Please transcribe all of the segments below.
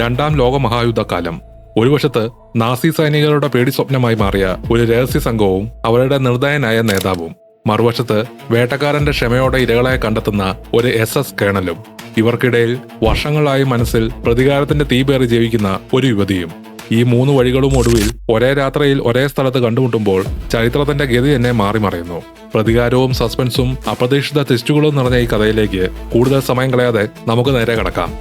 രണ്ടാം ലോകമഹായുദ്ധകാലം. ഒരു വശത്ത് നാസി സൈനികരുടെ പേടി സ്വപ്നമായി മാറിയ ഒരു രഹസ്യ സംഘവും അവരുടെ നിർദ്ദയനായ നേതാവും, മറുവശത്ത് വേട്ടക്കാരന്റെ ക്ഷമയോടെ ഇരകളെ കണ്ടെത്തുന്ന ഒരു SS കേണലും. ഇവർക്കിടയിൽ വർഷങ്ങളായി മനസ്സിൽ പ്രതികാരത്തിന്റെ തീ പേറി ജീവിക്കുന്ന ഒരു യുവതിയും. ഈ മൂന്ന് വഴികളും ഒടുവിൽ ഒരേ രാത്രിയിൽ ഒരേ സ്ഥലത്ത് കണ്ടുമുട്ടുമ്പോൾ ചരിത്രത്തിന്റെ ഗതി തന്നെ മാറി മറയുന്നു. പ്രതികാരവും സസ്പെൻസും അപ്രതീക്ഷിത ട്വിസ്റ്റുകളും നിറഞ്ഞ ഈ കഥയിലേക്ക് കൂടുതൽ സമയം കളയാതെ നമുക്ക് നേരെ കടക്കാം.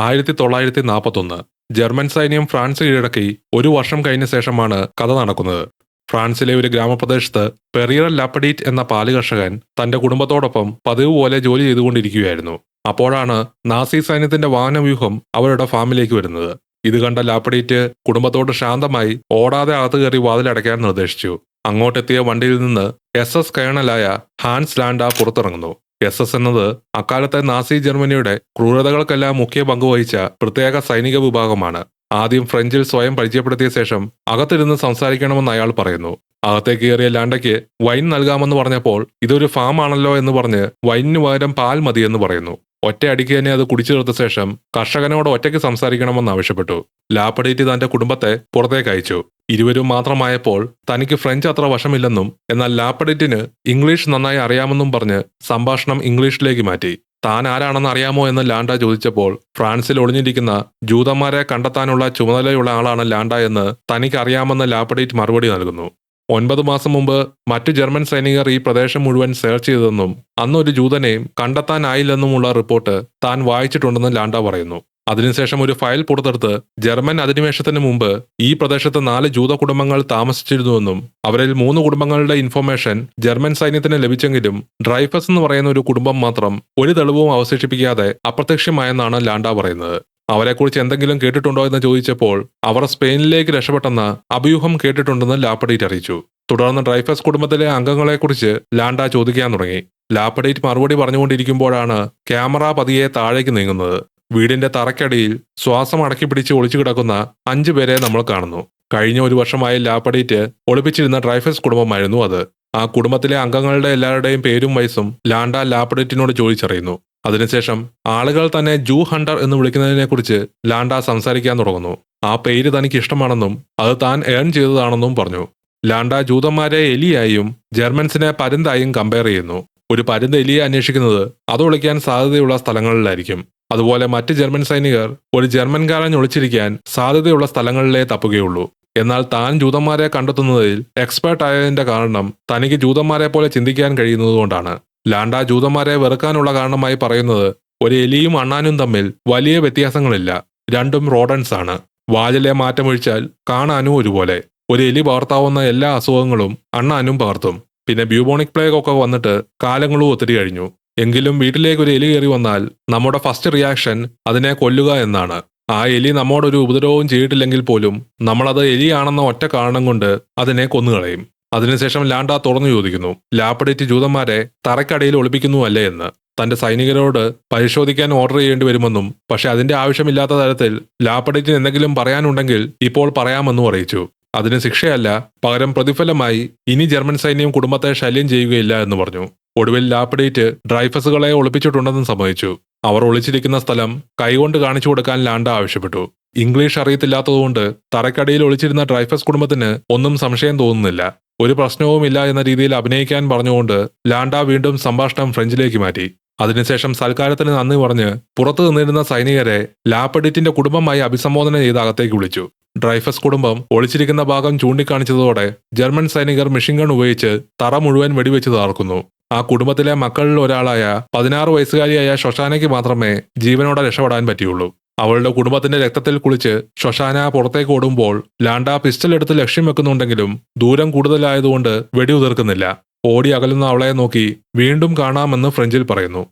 ആയിരത്തി 1941 ജർമ്മൻ സൈന്യം ഫ്രാൻസ് കീഴടക്കി ഒരു വർഷം കഴിഞ്ഞ ശേഷമാണ് കഥ നടക്കുന്നത്. ഫ്രാൻസിലെ ഒരു ഗ്രാമപ്രദേശത്ത് പെറിയർ ലാപ്പഡീറ്റ് എന്ന പാല് കർഷകൻ തന്റെ കുടുംബത്തോടൊപ്പം പതിവ് പോലെ ജോലി ചെയ്തുകൊണ്ടിരിക്കുകയായിരുന്നു. അപ്പോഴാണ് നാസി സൈന്യത്തിന്റെ വാഹനവ്യൂഹം അവരുടെ ഫാമിലേക്ക് വരുന്നത്. ഇത് കണ്ട ലാപ്പഡീറ്റ് കുടുംബത്തോട് ശാന്തമായി ഓടാതെ അകത്ത് കയറി വാതിലടയ്ക്കാൻ നിർദ്ദേശിച്ചു. അങ്ങോട്ടെത്തിയ വണ്ടിയിൽ നിന്ന് SS കേണലായ ഹാൻസ് ലാൻഡ പുറത്തിറങ്ങുന്നു. SS എന്നത് അക്കാലത്തെ നാസി ജർമ്മനിയുടെ ക്രൂരതകൾക്കെല്ലാം മുഖ്യ പങ്കുവഹിച്ച പ്രത്യേക സൈനിക വിഭാഗമാണ്. ആദ്യം ഫ്രഞ്ചിൽ സ്വയം പരിചയപ്പെടുത്തിയ ശേഷം അകത്തിരുന്ന് സംസാരിക്കണമെന്ന് അയാൾ പറയുന്നു. അകത്തേക്ക് കയറിയ ലാൻഡയ്ക്ക് വൈൻ നൽകാമെന്ന് പറഞ്ഞപ്പോൾ ഇതൊരു ഫാം ആണല്ലോ എന്ന് പറഞ്ഞ് വൈനിന് പകരം പാൽ മതിയെന്ന് പറയുന്നു. ഒറ്റയടിക്ക് തന്നെ അത് കുടിച്ചു തീർത്ത ശേഷം കർഷകനോട് ഒറ്റയ്ക്ക് സംസാരിക്കണമെന്ന് ആവശ്യപ്പെട്ടു. ലാപ്പഡീറ്റ് തന്റെ കുടുംബത്തെ പുറത്തേക്ക് അയച്ചു. ഇരുവരും മാത്രമായപ്പോൾ തനിക്ക് ഫ്രഞ്ച് അത്ര വശമില്ലെന്നും എന്നാൽ ലാപ്പഡീറ്റിന് ഇംഗ്ലീഷ് നന്നായി അറിയാമെന്നും പറഞ്ഞ് സംഭാഷണം ഇംഗ്ലീഷിലേക്ക് മാറ്റി. താൻ ആരാണെന്ന് അറിയാമോ എന്ന് ലാൻഡ ചോദിച്ചപ്പോൾ ഫ്രാൻസിൽ ഒളിഞ്ഞിരിക്കുന്ന ജൂതന്മാരെ കണ്ടെത്താനുള്ള ചുമതലയുള്ള ആളാണ് ലാൻഡ എന്ന് തനിക്ക് അറിയാമെന്ന് ലാപ്പഡീറ്റ് മറുപടി നൽകുന്നു. 9 മാസം മുമ്പ് മറ്റു ജർമ്മൻ സൈനികർ ഈ പ്രദേശം മുഴുവൻ സെർച്ച് ചെയ്തെന്നും അന്നൊരു ജൂതനെയും കണ്ടെത്താനായില്ലെന്നുമുള്ള റിപ്പോർട്ട് താൻ വായിച്ചിട്ടുണ്ടെന്ന് ലാൻഡ പറയുന്നു. അതിനുശേഷം ഒരു ഫയൽ പുറത്തെടുത്ത് ജർമ്മൻ അധിനിവേശത്തിന് മുമ്പ് ഈ പ്രദേശത്ത് 4 ജൂത കുടുംബങ്ങൾ താമസിച്ചിരുന്നുവെന്നും അവരിൽ 3 കുടുംബങ്ങളുടെ ഇൻഫർമേഷൻ ജർമ്മൻ സൈന്യത്തിന് ലഭിച്ചെങ്കിലും ഡ്രൈഫസ് എന്ന് പറയുന്ന ഒരു കുടുംബം മാത്രം ഒരു തെളിവും അവശേഷിപ്പിക്കാതെ അപ്രത്യക്ഷമായെന്നാണ് ലാൻഡ പറയുന്നത്. അവരെക്കുറിച്ച് എന്തെങ്കിലും കേട്ടിട്ടുണ്ടോ എന്ന് ചോദിച്ചപ്പോൾ അവർ സ്പെയിനിലേക്ക് രക്ഷപ്പെട്ടെന്ന അഭ്യൂഹം കേട്ടിട്ടുണ്ടെന്ന് ലാപ്പഡീറ്റ് അറിയിച്ചു. തുടർന്ന് ഡ്രൈഫസ് കുടുംബത്തിലെ അംഗങ്ങളെക്കുറിച്ച് ലാൻഡ ചോദിക്കാൻ തുടങ്ങി. ലാപ്പഡീറ്റ് മറുപടി പറഞ്ഞുകൊണ്ടിരിക്കുമ്പോഴാണ് ക്യാമറ പതിയെ താഴേക്ക് നീങ്ങുന്നത്. വീടിന്റെ തറയ്ക്കടിയിൽ ശ്വാസം അടക്കി പിടിച്ച് ഒളിച്ചു കിടക്കുന്ന 5 പേരെ നമ്മൾ കാണുന്നു. കഴിഞ്ഞ ഒരു വർഷമായി ലാപ്പഡീറ്റ് ഒളിപ്പിച്ചിരുന്ന ഡ്രൈഫസ് കുടുംബമായിരുന്നു അത്. ആ കുടുംബത്തിലെ അംഗങ്ങളുടെ എല്ലാവരുടെയും പേരും വയസ്സും ലാൻഡ ലാപ്പഡീറ്റിനോട് ചോദിച്ചറിയുന്നു. അതിനുശേഷം ആളുകൾ തന്നെ ജൂ ഹണ്ടർ എന്ന് വിളിക്കുന്നതിനെക്കുറിച്ച് ലാൻഡ സംസാരിക്കാൻ തുടങ്ങുന്നു. ആ പേര് തനിക്ക് ഇഷ്ടമാണെന്നും അത് താൻ ഏൺ ചെയ്തതാണെന്നും പറഞ്ഞു. ലാൻഡ ജൂതന്മാരെ എലിയായും ജർമ്മൻസിനെ പരുന്തായും കമ്പയർ ചെയ്യുന്നു. ഒരു പരുന്ത് എലിയെ അന്വേഷിക്കുന്നത് അത് ഒളിക്കാൻ സാധ്യതയുള്ള സ്ഥലങ്ങളിലായിരിക്കും. അതുപോലെ മറ്റ് ജർമ്മൻ സൈനികർ ഒരു ജർമ്മൻകാരൻ ഒളിച്ചിരിക്കാൻ സാധ്യതയുള്ള സ്ഥലങ്ങളിലേ തപ്പുകയുള്ളൂ. എന്നാൽ താൻ ജൂതന്മാരെ കണ്ടെത്തുന്നതിൽ എക്സ്പേർട്ട് ആയതിന്റെ കാരണം തനിക്ക് ജൂതന്മാരെ പോലെ ചിന്തിക്കാൻ കഴിയുന്നതുകൊണ്ടാണ്. ലാൻഡ ജൂതന്മാരെ വെറുക്കാനുള്ള കാരണമായി പറയുന്നത് ഒരു എലിയും അണ്ണാനും തമ്മിൽ വലിയ വ്യത്യാസങ്ങളില്ല, രണ്ടും റോഡൻസ് ആണ്. വാലിലെ മാറ്റമൊഴിച്ചാൽ കാണാനും ഒരുപോലെ. ഒരു എലി പകർത്താവുന്ന എല്ലാ അസുഖങ്ങളും അണ്ണാനും പകർത്തും. പിന്നെ ബ്യൂബോണിക് പ്ലേഗ് ഒക്കെ വന്നിട്ട് കാലങ്ങളും ഒത്തിരി കഴിഞ്ഞു. എങ്കിലും വീട്ടിലേക്ക് ഒരു എലി കയറി വന്നാൽ നമ്മുടെ ഫസ്റ്റ് റിയാക്ഷൻ അതിനെ കൊല്ലുക എന്നാണ്. ആ എലി നമ്മോടൊരു ഉപദ്രവവും ചെയ്തിട്ടില്ലെങ്കിൽ പോലും നമ്മളത് എലിയാണെന്ന ഒറ്റ കാരണം കൊണ്ട് അതിനെ കൊന്നുകളയും. അതിനുശേഷം ലാൻഡ തുറന്നു ചോദിക്കുന്നു, ലാപ്പഡീറ്റ് ജൂതന്മാരെ തറയ്ക്കടിയിൽ ഒളിപ്പിക്കുന്നു അല്ലേ എന്ന്. തന്റെ സൈനികരോട് പരിശോധിക്കാൻ ഓർഡർ ചെയ്യേണ്ടി വരുമെന്നും പക്ഷെ അതിന്റെ ആവശ്യമില്ലാത്ത തരത്തിൽ ലാപ്പഡീറ്റിന് എന്തെങ്കിലും പറയാനുണ്ടെങ്കിൽ ഇപ്പോൾ പറയാമെന്നും അറിയിച്ചു. അതിന് ശിക്ഷയല്ല, പകരം പ്രതിഫലമായി ഇനി ജർമ്മൻ സൈന്യം കുടുംബത്തെ ശല്യം ചെയ്യുകയില്ല എന്ന് പറഞ്ഞു. ഒടുവിൽ ലാപ്പഡീറ്റ് ഡ്രൈഫസുകളെ ഒളിപ്പിച്ചിട്ടുണ്ടെന്ന് സമ്മതിച്ചു. അവർ ഒളിച്ചിരിക്കുന്ന സ്ഥലം കൈകൊണ്ട് കാണിച്ചു കൊടുക്കാൻ ലാൻഡ ആവശ്യപ്പെട്ടു. ഇംഗ്ലീഷ് അറിയത്തില്ലാത്തതുകൊണ്ട് തറയ്ക്കടിയിൽ ഒളിച്ചിരുന്ന ഡ്രൈഫസ് കുടുംബത്തിന് ഒന്നും സംശയം തോന്നുന്നില്ല. ഒരു പ്രശ്നവുമില്ല എന്ന രീതിയിൽ അഭിനയിക്കാൻ പറഞ്ഞുകൊണ്ട് ലാൻഡ വീണ്ടും സംഭാഷണം ഫ്രഞ്ചിലേക്ക് മാറ്റി. അതിനുശേഷം സൽക്കാരത്തിന് നന്ദി പറഞ്ഞ് പുറത്തു നിന്നിരുന്ന സൈനികരെ ലാപ്പഡീറ്റിന്റെ കുടുംബമായി അഭിസംബോധന ചെയ്ത് അകത്തേക്ക് വിളിച്ചു. ഡ്രൈഫസ് കുടുംബം ഒളിച്ചിരിക്കുന്ന ഭാഗം ചൂണ്ടിക്കാണിച്ചതോടെ ജർമ്മൻ സൈനികർ മെഷീൻ ഗൺ ഉപയോഗിച്ച് തറ മുഴുവൻ വെടിവെച്ച് തകർക്കുന്നു. ആ കുടുംബത്തിലെ മക്കളിൽ ഒരാളായ 16 വയസ്സുകാരിയായ ഷൊഷാനയ്ക്ക് മാത്രമേ ജീവനോടെ രക്ഷപ്പെടാൻ പറ്റിയുള്ളൂ. അവളുടെ കുടുംബത്തിന്റെ രക്തത്തിൽ കുളിച്ച് ഷൊഷാന പുറത്തേക്ക് ഓടുമ്പോൾ ലാൻഡ പിസ്റ്റൾ എടുത്ത് ലക്ഷ്യം വെക്കുന്നുണ്ടെങ്കിലും ദൂരം കൂടുതലായതുകൊണ്ട് വെടിയുതിർക്കുന്നില്ല. ഓടി അകലുന്ന അവളെ നോക്കി വീണ്ടും കാണാമെന്ന് ഫ്രഞ്ചിൽ പറയുന്നു.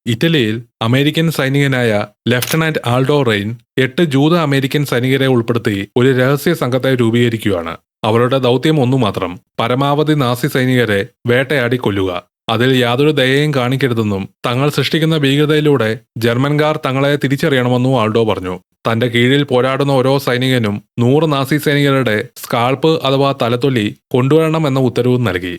ഇറ്റലിയിൽ അമേരിക്കൻ സൈനികനായ ലെഫ്റ്റനന്റ് ആൾഡോ റെയിൻ 8 ജൂത അമേരിക്കൻ സൈനികരെ ഉൾപ്പെടുത്തി ഒരു രഹസ്യ സംഘത്തെ രൂപീകരിക്കുകയാണ്. അവരുടെ ദൗത്യം ഒന്നു മാത്രം, പരമാവധി നാസി സൈനികരെ വേട്ടയാടി കൊല്ലുക. അതിൽ യാതൊരു ദയയും കാണിക്കരുതെന്നും തങ്ങൾ സൃഷ്ടിക്കുന്ന ഭീകരതയിലൂടെ ജർമ്മൻകാർ തങ്ങളെ തിരിച്ചറിയണമെന്നും ആൾഡോ പറഞ്ഞു. തന്റെ കീഴിൽ പോരാടുന്ന ഓരോ സൈനികനും 100 നാസി സൈനികരുടെ സ്കാൾപ്പ് അഥവാ തലത്തൊലി കൊണ്ടുവരണമെന്ന ഉത്തരവും നൽകി.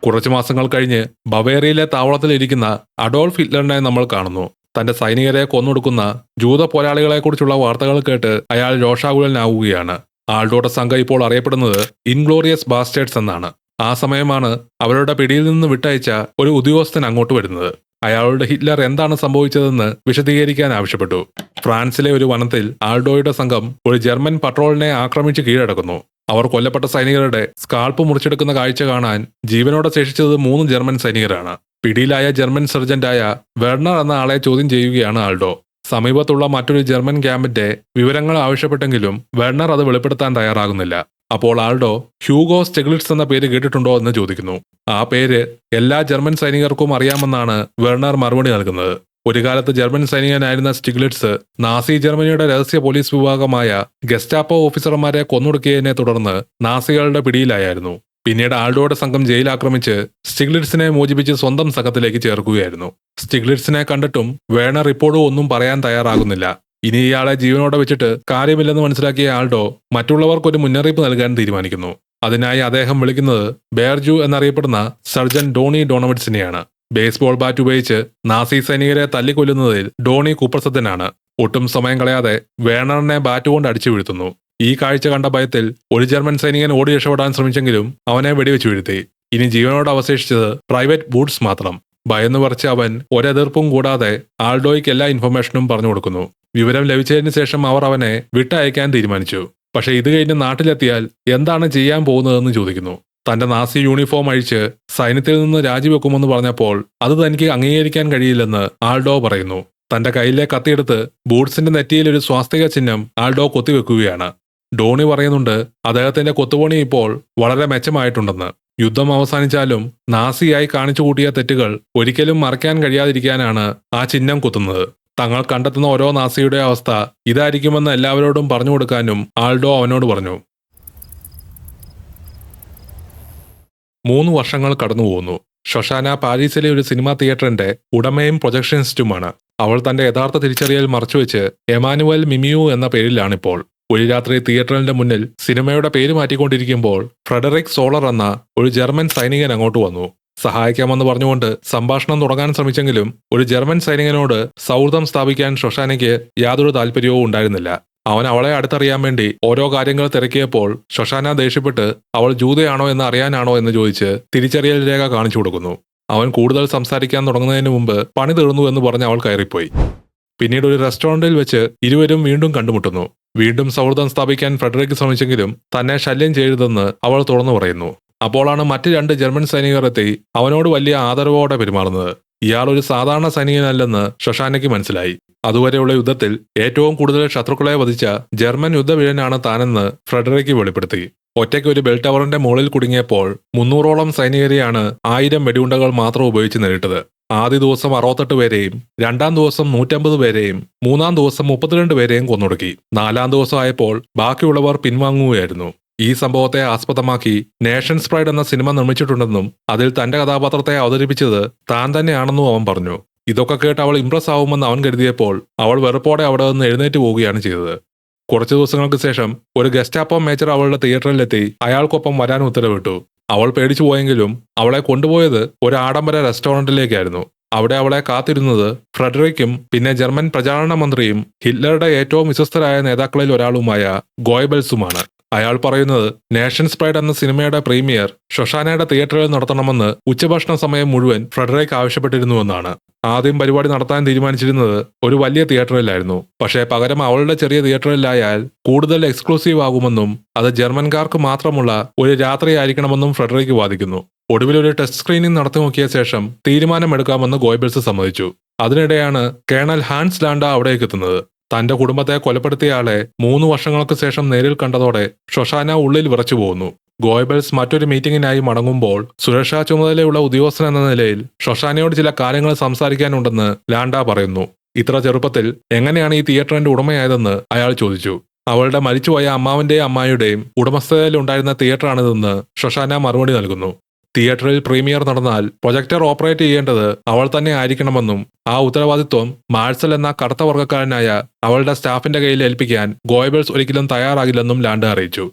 കുറച്ചു മാസങ്ങൾ കഴിഞ്ഞ് ബവേറിയയിലെ താവളത്തിലിരിക്കുന്ന അഡോൾഫ് ഹിറ്റ്ലറിനെ നമ്മൾ കാണുന്നു. തന്റെ സൈനികരെ കൊന്നൊടുക്കുന്ന ജൂത പോരാളികളെക്കുറിച്ചുള്ള വാർത്തകൾ കേട്ട് അയാൾ രോഷാകുലനാവുകയാണ്. ആൾഡോയുടെ സംഘം ഇപ്പോൾ അറിയപ്പെടുന്നത് ഇൻഗ്ലോറിയസ് ബാസ്റ്റേഴ്സ് എന്നാണ്. ആ സമയമാണ് അവരുടെ പിടിയിൽ നിന്ന് വിട്ടയച്ച ഒരു ഉദ്യോഗസ്ഥൻ അങ്ങോട്ട് വരുന്നത്. അയാളോട് ഹിറ്റ്ലർ എന്താണ് സംഭവിച്ചതെന്ന് വിശദീകരിക്കാൻ ആവശ്യപ്പെട്ടു. ഫ്രാൻസിലെ ഒരു വനത്തിൽ ആൾഡോയുടെ സംഘം ഒരു ജർമ്മൻ പട്രോളിനെ ആക്രമിച്ച് കീഴടക്കുന്നു. അവർ കൊല്ലപ്പെട്ട സൈനികരുടെ സ്കാൾപ്പ് മുറിച്ചെടുക്കുന്ന കാഴ്ച കാണാൻ ജീവനോടെ ശേഷിച്ചത് 3 ജർമ്മൻ സൈനികരാണ്. പിടിയിലായ ജർമ്മൻ സർജന്റായ വെർണർ എന്ന ആളെ ചോദ്യം ചെയ്യുകയാണ് ആൾഡോ. സമീപത്തുള്ള മറ്റൊരു ജർമ്മൻ ക്യാമ്പിന്റെ വിവരങ്ങൾ ആവശ്യപ്പെട്ടെങ്കിലും വെർണർ അത് വെളിപ്പെടുത്താൻ തയ്യാറാകുന്നില്ല. അപ്പോൾ ആൾഡോ ഹ്യൂഗോ സ്റ്റെഗ്ലിറ്റ്സ് എന്ന പേര് കേട്ടിട്ടുണ്ടോ എന്ന് ചോദിക്കുന്നു. ആ പേര് എല്ലാ ജർമ്മൻ സൈനികർക്കും അറിയാമെന്നാണ് വെർണർ മറുപടി നൽകുന്നത്. ഒരു കാലത്ത് ജർമ്മൻ സൈനികനായിരുന്ന സ്റ്റിഗ്ലിറ്റ്സ് നാസി ജർമ്മനിയുടെ രഹസ്യ പോലീസ് വിഭാഗമായ ഗെസ്റ്റാപ്പോ ഓഫീസർമാരെ കൊന്നൊടുക്കിയതിനെ തുടർന്ന് നാസികളുടെ പിടിയിലായിരുന്നു. പിന്നീട് ആൾഡോയുടെ സംഘം ജയിലാക്രമിച്ച് സ്റ്റിഗ്ലിറ്റ്സിനെ മോചിപ്പിച്ച് സ്വന്തം സംഘത്തിലേക്ക് ചേർക്കുകയായിരുന്നു. സ്റ്റിഗ്ലിറ്റ്സിനെ കണ്ടിട്ടും വേണർ ഇപ്പോഴും ഒന്നും പറയാൻ തയ്യാറാകുന്നില്ല. ഇനി ഇയാളെ ജീവനോടെ വെച്ചിട്ട് കാര്യമില്ലെന്ന് മനസ്സിലാക്കിയ ആൾഡോ മറ്റുള്ളവർക്കൊരു മുന്നറിയിപ്പ് നൽകാൻ തീരുമാനിക്കുന്നു. അതിനായി അദ്ദേഹം വിളിക്കുന്നത് ബേർജു എന്നറിയപ്പെടുന്ന സർജൻ ഡോണി ഡോണവിറ്റ്സിനെയാണ്. ബേസ്ബോൾ ബാറ്റ് ഉപയോഗിച്ച് നാസി സൈനികരെ തല്ലിക്കൊല്ലുന്നതിൽ ഡോണി കുപ്രസിദ്ധനാണ്. ഒട്ടും സമയം കളയാതെ വേണറിനെ ബാറ്റ് കൊണ്ട് അടിച്ചു വീഴ്ത്തുന്നു. ഈ കാഴ്ച കണ്ട ഭയത്തിൽ ഒരു ജർമ്മൻ സൈനികൻ ഓടി രക്ഷപ്പെടാൻ ശ്രമിച്ചെങ്കിലും അവനെ വെടിവെച്ച് വീഴ്ത്തി. ഇനി ജീവനോട് അവശേഷിച്ചത് പ്രൈവറ്റ് ബൂട്ട്സ് മാത്രം. ഭയന്നു പറിച്ച് അവൻ ഒരെതിർപ്പും കൂടാതെ ആൾഡോയ്ക്ക് എല്ലാ ഇൻഫർമേഷനും പറഞ്ഞു കൊടുക്കുന്നു. വിവരം ലഭിച്ചതിന് ശേഷം അവർ അവനെ വിട്ടയക്കാൻ തീരുമാനിച്ചു. പക്ഷെ ഇത് കഴിഞ്ഞ് നാട്ടിലെത്തിയാൽ എന്താണ് ചെയ്യാൻ പോകുന്നതെന്ന് ചോദിക്കുന്നു. തന്റെ നാസി യൂണിഫോം അഴിച്ച് സൈന്യത്തിൽ നിന്ന് രാജിവെക്കുമെന്ന് പറഞ്ഞപ്പോൾ അത് തനിക്ക് അംഗീകരിക്കാൻ കഴിയില്ലെന്ന് ആൾഡോ പറയുന്നു. തന്റെ കയ്യിലെ കത്തിയെടുത്ത് ബൂട്ട്സിന്റെ നെറ്റിയിൽ ഒരു സ്വാസ്തിക ചിഹ്നം ആൾഡോ കൊത്തിവെക്കുകയാണ്. ഡോണി പറയുന്നുണ്ട് അദ്ദേഹത്തിന്റെ കൊത്തുപണി ഇപ്പോൾ വളരെ മെച്ചമായിട്ടുണ്ടെന്ന്. യുദ്ധം അവസാനിച്ചാലും നാസിയായി കാണിച്ചു കൂട്ടിയ തെറ്റുകൾ ഒരിക്കലും മറയ്ക്കാൻ കഴിയാതിരിക്കാനാണ് ആ ചിഹ്നം കുത്തുന്നത്. തങ്ങൾ കണ്ടെത്തുന്ന ഓരോ നാസിയുടെ അവസ്ഥ ഇതായിരിക്കുമെന്ന് എല്ലാവരോടും പറഞ്ഞു കൊടുക്കാനും ആൾഡോ അവനോട് പറഞ്ഞു. 3 വർഷങ്ങൾ കടന്നുപോകുന്നു. ഷൊഷാന പാരീസിലെ ഒരു സിനിമാ തിയേറ്ററിന്റെ ഉടമയും പ്രൊജക്ഷനിസ്റ്റുമാണ്. അവൾ തന്റെ യഥാർത്ഥ തിരിച്ചറിയൽ മറച്ചുവെച്ച് എമാനുവൽ മിമിയു എന്ന പേരിലാണിപ്പോൾ. ഒരു രാത്രി തിയേറ്ററിന്റെ മുന്നിൽ സിനിമയുടെ പേര് മാറ്റിക്കൊണ്ടിരിക്കുമ്പോൾ ഫ്രെഡറിക് സോളർ എന്ന ഒരു ജർമ്മൻ സൈനികൻ അങ്ങോട്ട് വന്നു. സഹായിക്കാമെന്ന് പറഞ്ഞുകൊണ്ട് സംഭാഷണം തുടങ്ങാൻ ശ്രമിച്ചെങ്കിലും ഒരു ജർമ്മൻ സൈനികനോട് സൗഹൃദം സ്ഥാപിക്കാൻ ഷൊഷാനയ്ക്ക് യാതൊരു താല്പര്യവും ഉണ്ടായിരുന്നില്ല. അവൻ അവളെ അടുത്തറിയാൻ വേണ്ടി ഓരോ കാര്യങ്ങൾ തിരക്കിയപ്പോൾ ഷൊഷാന ദേഷ്യപ്പെട്ട് അവൾ ജൂതയാണോ എന്ന് അറിയാനാണോ എന്ന് ചോദിച്ച് തിരിച്ചറിയൽ രേഖ കാണിച്ചു കൊടുക്കുന്നു. അവൻ കൂടുതൽ സംസാരിക്കാൻ തുടങ്ങുന്നതിന് മുമ്പ് പണി തീർന്നു എന്ന് പറഞ്ഞ് അവൾ കയറിപ്പോയി. പിന്നീട് ഒരു റെസ്റ്റോറന്റിൽ വെച്ച് ഇരുവരും വീണ്ടും കണ്ടുമുട്ടുന്നു. വീണ്ടും സൗഹൃദം സ്ഥാപിക്കാൻ ഫ്രെഡറിക് ശ്രമിച്ചെങ്കിലും തന്നെ ശല്യം ചെയ്യരുതെന്ന് അവൾ തുറന്നു പറയുന്നു. അപ്പോഴാണ് മറ്റ് 2 ജർമ്മൻ സൈനികർ എത്തി അവനോട് വലിയ ആദരവോടെ പെരുമാറുന്നത്. ഇയാൾ ഒരു സാധാരണ സൈനികനല്ലെന്ന് ഷൊഷാനയ്ക്ക് മനസ്സിലായി. അതുവരെയുള്ള യുദ്ധത്തിൽ ഏറ്റവും കൂടുതൽ ശത്രുക്കളെ വധിച്ച ജർമ്മൻ യുദ്ധവീരനാണ് താനെന്ന് ഫ്രെഡറിക് വെളിപ്പെടുത്തി. ഒറ്റയ്ക്ക് ഒരു ബെൽ ടവറിന്റെ മുകളിൽ കുടുങ്ങിയപ്പോൾ 300ഓളം സൈനികരെയാണ് 1000 വെടിയുണ്ടകൾ മാത്രം ഉപയോഗിച്ച് നേരിട്ടത്. ആദ്യ ദിവസം 68 പേരെയും 2ാം ദിവസം 150 പേരെയും 3ാം ദിവസം 32 പേരെയും കൊന്നൊടുക്കി. 4ാം ദിവസം ആയപ്പോൾ ബാക്കിയുള്ളവർ പിൻവാങ്ങുകയായിരുന്നു. ഈ സംഭവത്തെ ആസ്പദമാക്കി നേഷൻസ് പ്രൈഡ് എന്ന സിനിമ നിർമ്മിച്ചിട്ടുണ്ടെന്നും അതിൽ തന്റെ കഥാപാത്രത്തെ അവതരിപ്പിച്ചത് താൻ തന്നെയാണെന്നും അവൻ പറഞ്ഞു. ഇതൊക്കെ കേട്ട് അവൾ ഇംപ്രസ് ആവുമെന്ന് അവൻ കരുതിയപ്പോൾ അവൾ വെറുപ്പോടെ അവിടെ നിന്ന് എഴുന്നേറ്റ് പോവുകയാണ് ചെയ്തത്. കുറച്ചു ദിവസങ്ങൾക്ക് ശേഷം ഒരു ഗെസ്റ്റാപ്പോ മേജർ അവളുടെ തിയേറ്ററിലെത്തി അയാൾക്കൊപ്പം വരാൻ ഉത്തരവിട്ടു. അവൾ പേടിച്ചു പോയെങ്കിലും അവളെ കൊണ്ടുപോയത് ഒരു ആഡംബര റെസ്റ്റോറന്റിലേക്കായിരുന്നു. അവിടെ അവളെ കാത്തിരുന്നത് ഫ്രെഡറിക്കും പിന്നെ ജർമ്മൻ പ്രചാരണ മന്ത്രിയും ഹിറ്റ്ലറുടെ ഏറ്റവും വിശ്വസ്തരായ നേതാക്കളിൽ ഒരാളുമായ ഗോയബൽസുമാണ്. അയാൾ പറയുന്നത് നേഷൻസ് പ്രൈഡ് എന്ന സിനിമയുടെ പ്രീമിയർ ഷൊഷാനയുടെ തിയേറ്ററിൽ നടത്തണമെന്ന് ഉച്ചഭക്ഷണ സമയം മുഴുവൻ ഫ്രെഡറിക് ആവശ്യപ്പെട്ടിരുന്നുവെന്നാണ്. ആദ്യം പരിപാടി നടത്താൻ തീരുമാനിച്ചിരുന്നത് ഒരു വലിയ തിയേറ്ററിലായിരുന്നു. പക്ഷേ പകരം അവളുടെ ചെറിയ തിയേറ്ററിലായാൽ കൂടുതൽ എക്സ്ക്ലൂസീവ് ആകുമെന്നും അത് ജർമ്മൻകാർക്ക് മാത്രമുള്ള ഒരു രാത്രിയായിരിക്കണമെന്നും ഫ്രെഡറിക് വാദിക്കുന്നു. ഒടുവിൽ ഒരു ടെസ്റ്റ് സ്ക്രീനിംഗ് നടത്തി നോക്കിയ ശേഷം തീരുമാനമെടുക്കാമെന്ന് ഗോയബൽസ് സമ്മതിച്ചു. അതിനിടെയാണ് കേണൽ ഹാൻസ് ലാൻഡ അവിടേക്ക് എത്തുന്നത്. തന്റെ കുടുംബത്തെ കൊലപ്പെടുത്തിയയാളെ 3 വർഷങ്ങൾക്ക് ശേഷം നേരിൽ കണ്ടതോടെ ഷൊഷാന ഉള്ളിൽ വിറച്ചു പോകുന്നു. ഗോയബൽസ് മറ്റൊരു മീറ്റിംഗിനായി മടങ്ങുമ്പോൾ സുരക്ഷാ ചുമതലയുള്ള ഉദ്യോഗസ്ഥൻ എന്ന നിലയിൽ ഷൊഷാനയോട് ചില കാര്യങ്ങൾ സംസാരിക്കാനുണ്ടെന്ന് ലാൻഡ പറയുന്നു. ഇത്ര ചെറുപ്പത്തിൽ എങ്ങനെയാണ് ഈ തിയേറ്ററിന്റെ ഉടമയായതെന്ന് അയാൾ ചോദിച്ചു. അവളുടെ മരിച്ചുപോയ അമ്മാവന്റെയും അമ്മായിയുടെയും ഉടമസ്ഥതയിലുണ്ടായിരുന്ന തിയേറ്ററാണിതെന്ന് ഷൊഷാന മറുപടി നൽകുന്നു. തിയേറ്ററിൽ പ്രീമിയർ നടന്നാൽ പ്രൊജക്ടർ ഓപ്പറേറ്റ് ചെയ്യേണ്ടത് അവൾ തന്നെ ആയിരിക്കണമെന്നും ആ ഉത്തരവാദിത്വം മാഴ്സൽ എന്ന കറുത്ത വർഗ്ഗക്കാരനായ അവളുടെ സ്റ്റാഫിന്റെ കയ്യിൽ ഏൽപ്പിക്കാൻ ഗോയബൽസ് ഒരിക്കലും തയ്യാറാകില്ലെന്നും ലാൻഡ അറിയിച്ചു.